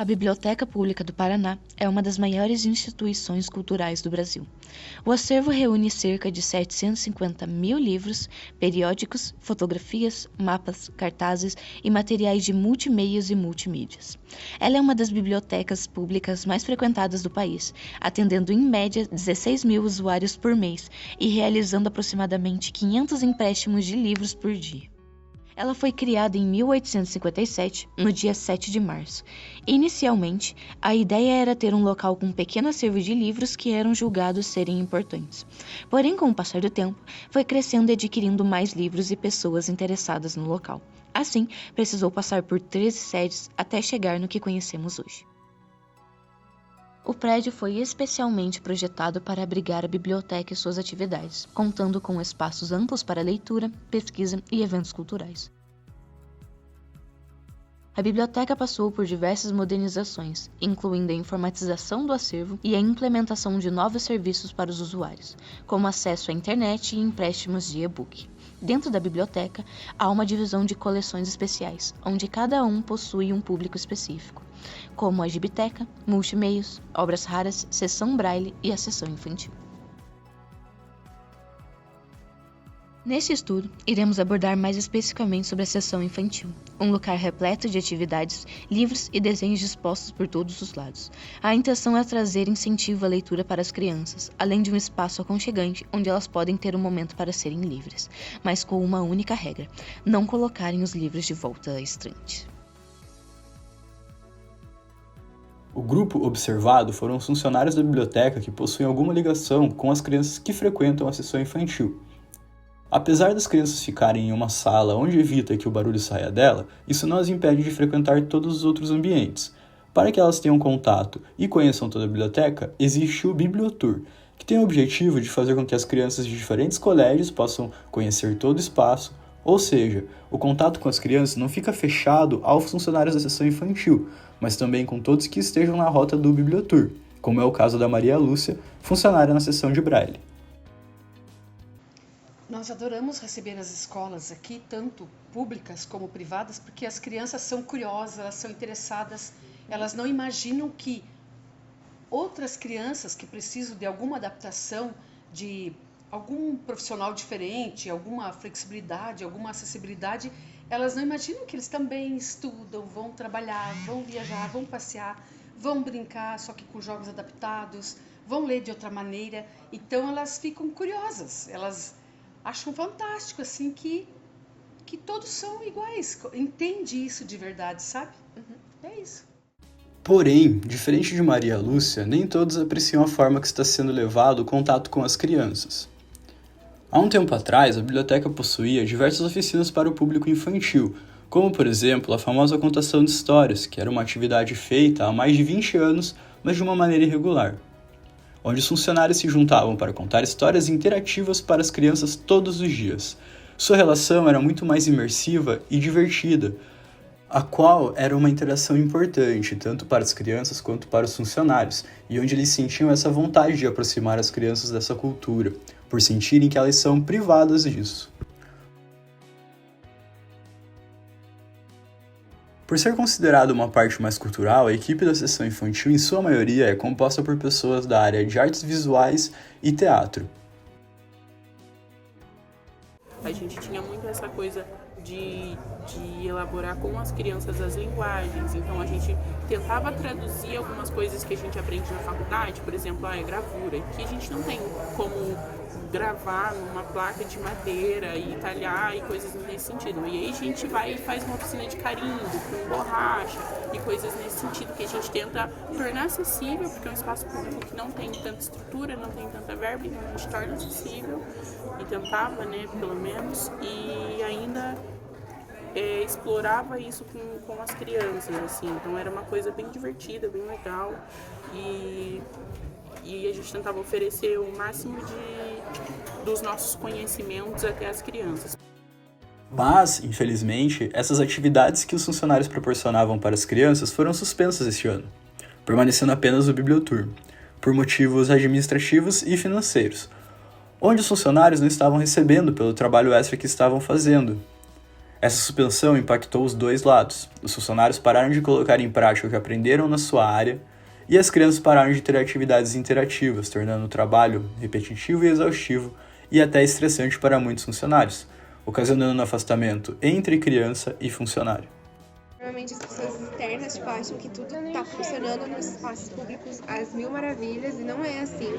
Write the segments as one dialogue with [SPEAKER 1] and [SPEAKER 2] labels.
[SPEAKER 1] A Biblioteca Pública do Paraná é uma das maiores instituições culturais do Brasil. O acervo reúne cerca de 750 mil livros, periódicos, fotografias, mapas, cartazes e materiais de multimeios e multimídias. Ela é uma das bibliotecas públicas mais frequentadas do país, atendendo em média 16 mil usuários por mês e realizando aproximadamente 500 empréstimos de livros por dia. Ela foi criada em 1857, no dia 7 de março. Inicialmente, a ideia era ter um local com um pequeno acervo de livros que eram julgados serem importantes. Porém, com o passar do tempo, foi crescendo e adquirindo mais livros e pessoas interessadas no local. Assim, precisou passar por 13 sedes até chegar no que conhecemos hoje. O prédio foi especialmente projetado para abrigar a biblioteca e suas atividades, contando com espaços amplos para leitura, pesquisa e eventos culturais. A biblioteca passou por diversas modernizações, incluindo a informatização do acervo e a implementação de novos serviços para os usuários, como acesso à internet e empréstimos de e-book. Dentro da biblioteca, há uma divisão de coleções especiais, onde cada um possui um público específico, como a gibiteca, multimeios, obras raras, seção braille e a seção infantil. Neste estudo, iremos abordar mais especificamente sobre a seção infantil, um lugar repleto de atividades, livros e desenhos dispostos por todos os lados. A intenção é trazer incentivo à leitura para as crianças, além de um espaço aconchegante onde elas podem ter um momento para serem livres, mas com uma única regra: não colocarem os livros de volta à estante.
[SPEAKER 2] O grupo observado foram os funcionários da biblioteca que possuem alguma ligação com as crianças que frequentam a seção infantil. Apesar das crianças ficarem em uma sala onde evita que o barulho saia dela, isso não as impede de frequentar todos os outros ambientes. Para que elas tenham contato e conheçam toda a biblioteca, existe o Bibliotour, que tem o objetivo de fazer com que as crianças de diferentes colégios possam conhecer todo o espaço, ou seja, o contato com as crianças não fica fechado aos funcionários da seção infantil, mas também com todos que estejam na rota do Bibliotour, como é o caso da Maria Lúcia, funcionária na seção de Braille.
[SPEAKER 3] Nós adoramos receber as escolas aqui, tanto públicas como privadas, porque as crianças são curiosas, elas são interessadas, elas não imaginam que outras crianças que precisam de alguma adaptação, de algum profissional diferente, alguma flexibilidade, alguma acessibilidade, elas não imaginam que eles também estudam, vão trabalhar, vão viajar, vão passear, vão brincar, só que com jogos adaptados, vão ler de outra maneira. Então elas ficam curiosas, elas acham fantástico, assim, que todos são iguais. Entende isso de verdade, sabe? É isso.
[SPEAKER 2] Porém, diferente de Maria Lúcia, nem todos apreciam a forma que está sendo levado o contato com as crianças. Há um tempo atrás, a biblioteca possuía diversas oficinas para o público infantil, como, por exemplo, a famosa contação de histórias, que era uma atividade feita há mais de 20 anos, mas de uma maneira irregular, onde os funcionários se juntavam para contar histórias interativas para as crianças todos os dias. Sua relação era muito mais imersiva e divertida, a qual era uma interação importante, tanto para as crianças quanto para os funcionários, e onde eles sentiam essa vontade de aproximar as crianças dessa cultura, por sentirem que elas são privadas disso. Por ser considerada uma parte mais cultural, a equipe da seção infantil, em sua maioria, é composta por pessoas da área de artes visuais e teatro.
[SPEAKER 4] A gente tinha muito essa coisa de elaborar com as crianças as linguagens, então a gente tentava traduzir algumas coisas que a gente aprende na faculdade, por exemplo, a gravura, que a gente não tem como gravar numa placa de madeira e talhar e coisas nesse sentido. E aí a gente vai e faz uma oficina de carimbo, com borracha e coisas nesse sentido que a gente tenta tornar acessível, porque é um espaço público que não tem tanta estrutura, não tem tanta verba, então a gente torna acessível e tentava, né, pelo menos, e ainda explorava isso com as crianças, assim, então era uma coisa bem divertida, bem legal e a gente tentava oferecer o máximo dos nossos conhecimentos até as crianças.
[SPEAKER 2] Mas, infelizmente, essas atividades que os funcionários proporcionavam para as crianças foram suspensas este ano, permanecendo apenas o Bibliotour, por motivos administrativos e financeiros, onde os funcionários não estavam recebendo pelo trabalho extra que estavam fazendo. Essa suspensão impactou os dois lados. Os funcionários pararam de colocar em prática o que aprenderam na sua área e as crianças pararam de ter atividades interativas, tornando o trabalho repetitivo e exaustivo e até estressante para muitos funcionários, ocasionando um afastamento entre criança e funcionário.
[SPEAKER 5] Normalmente as pessoas externas acham que tudo está funcionando nos espaços públicos às mil maravilhas e não é assim.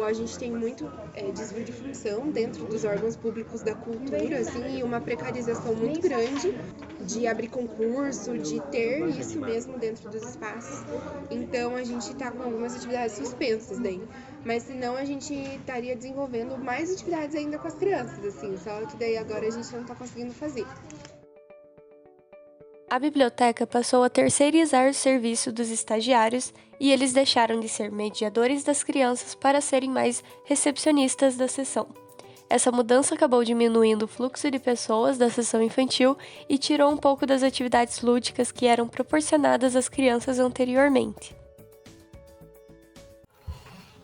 [SPEAKER 5] A gente tem muito desvio de função dentro dos órgãos públicos da cultura, assim, e uma precarização muito grande de abrir concurso, de ter isso mesmo dentro dos espaços. Então a gente está com algumas atividades suspensas daí. Mas senão a gente estaria desenvolvendo mais atividades ainda com as crianças, assim, só que daí agora a gente não está conseguindo fazer.
[SPEAKER 6] A biblioteca passou a terceirizar o serviço dos estagiários e eles deixaram de ser mediadores das crianças para serem mais recepcionistas da sessão. Essa mudança acabou diminuindo o fluxo de pessoas da sessão infantil e tirou um pouco das atividades lúdicas que eram proporcionadas às crianças anteriormente.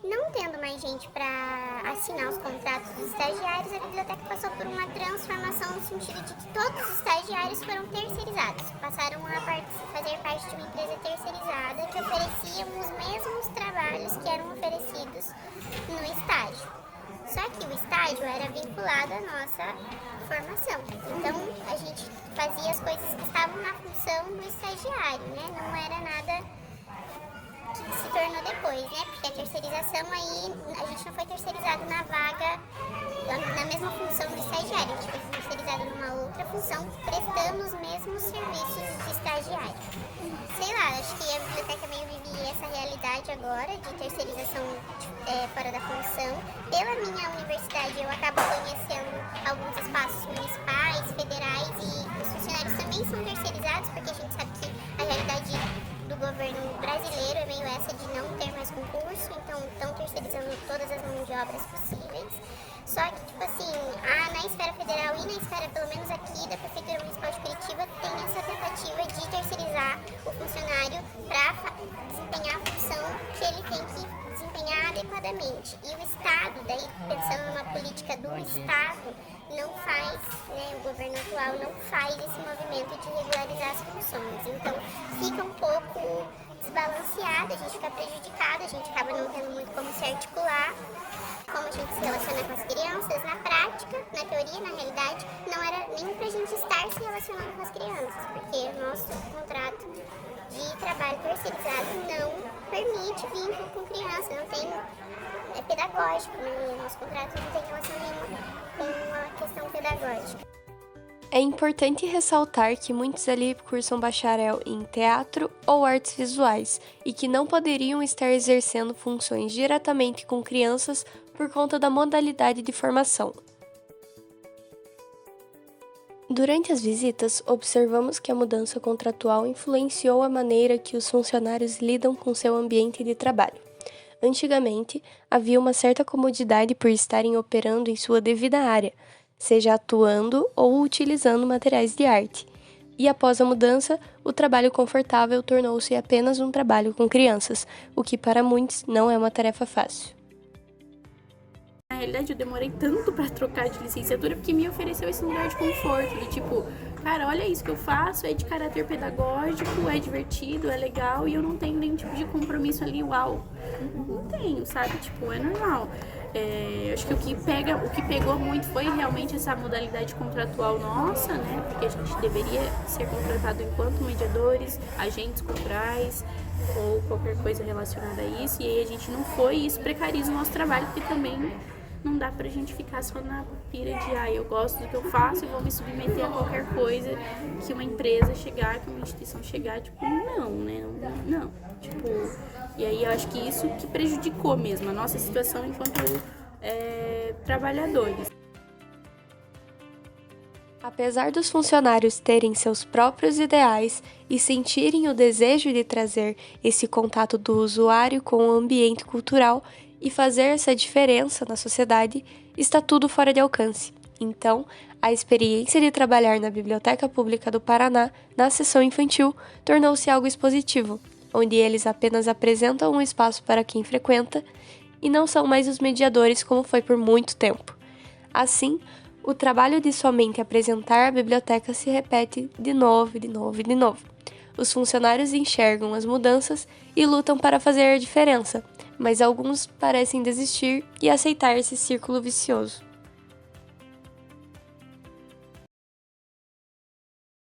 [SPEAKER 7] Não tendo mais gente para assinar os contratos dos estagiários, a biblioteca passou por uma transformação no sentido de que todos os estagiários foram terceirizados. Passaram a fazer parte de uma empresa terceirizada que oferecia os mesmos trabalhos que eram oferecidos no estágio. Só que o estágio era vinculado à nossa formação. Então, a gente fazia as coisas que estavam na função do estagiário, né? Não era nada que se tornou depois, né? Porque a terceirização aí, a gente não foi terceirizado na vaga, na mesma função do estagiário, a gente foi terceirizado numa outra função, prestando os mesmos serviços de estagiário. Sei lá, acho que a biblioteca meio vive essa realidade agora de terceirização fora da função. Pela minha universidade, eu acabo conhecendo alguns espaços municipais, federais, e os funcionários também são terceirizados, porque a gente sabe que a realidade do governo brasileiro é meio essa de não ter mais concurso, então estão terceirizando todas as mãos de obras possíveis. Só que, na esfera federal e na esfera, pelo menos aqui, da Prefeitura Municipal de Curitiba, tem essa tentativa de terceirizar o funcionário para desempenhar a função que ele tem que desempenhar adequadamente. E o Estado, daí pensando numa política do Estado, não faz, o governo atual não faz esse movimento de regularizar as funções. Então fica um pouco desbalanceado, a gente fica prejudicado, a gente acaba não tendo muito como se articular, como a gente se relaciona com as crianças. Na prática, na teoria, na realidade, não era nem pra gente estar se relacionando com as crianças, porque o nosso contrato de trabalho terceirizado não permite vínculo com criança, não tem, é pedagógico, nosso contrato não tem relação nenhuma com a questão pedagógica.
[SPEAKER 6] É importante ressaltar que muitos ali cursam bacharel em teatro ou artes visuais e que não poderiam estar exercendo funções diretamente com crianças por conta da modalidade de formação. Durante as visitas, observamos que a mudança contratual influenciou a maneira que os funcionários lidam com seu ambiente de trabalho. Antigamente, havia uma certa comodidade por estarem operando em sua devida área, seja atuando ou utilizando materiais de arte. E após a mudança, o trabalho confortável tornou-se apenas um trabalho com crianças, o que para muitos não é uma tarefa fácil.
[SPEAKER 4] Na realidade, eu demorei tanto para trocar de licenciatura porque me ofereceu esse lugar de conforto, de tipo, cara, olha isso que eu faço, é de caráter pedagógico, é divertido, é legal e eu não tenho nenhum tipo de compromisso ali, uau. Não tenho, sabe? Tipo, é normal. Acho que o que pegou muito foi realmente essa modalidade contratual nossa, né? Porque a gente deveria ser contratado enquanto mediadores, agentes culturais ou qualquer coisa relacionada a isso. E aí a gente não foi e isso precariza o nosso trabalho, porque também não dá pra gente ficar só na pira de eu gosto do que eu faço e vou me submeter a qualquer coisa que uma empresa chegar, que uma instituição chegar, tipo, não, né? Não. Tipo, e aí eu acho que isso que prejudicou mesmo a nossa situação enquanto trabalhadores.
[SPEAKER 6] Apesar dos funcionários terem seus próprios ideais e sentirem o desejo de trazer esse contato do usuário com o ambiente cultural e fazer essa diferença na sociedade, está tudo fora de alcance. Então, a experiência de trabalhar na Biblioteca Pública do Paraná, na seção infantil, tornou-se algo expositivo, onde eles apenas apresentam um espaço para quem frequenta e não são mais os mediadores como foi por muito tempo. Assim, O trabalho de somente apresentar a biblioteca se repete de novo, de novo e de novo. Os funcionários enxergam as mudanças e lutam para fazer a diferença, mas alguns parecem desistir e aceitar esse círculo vicioso.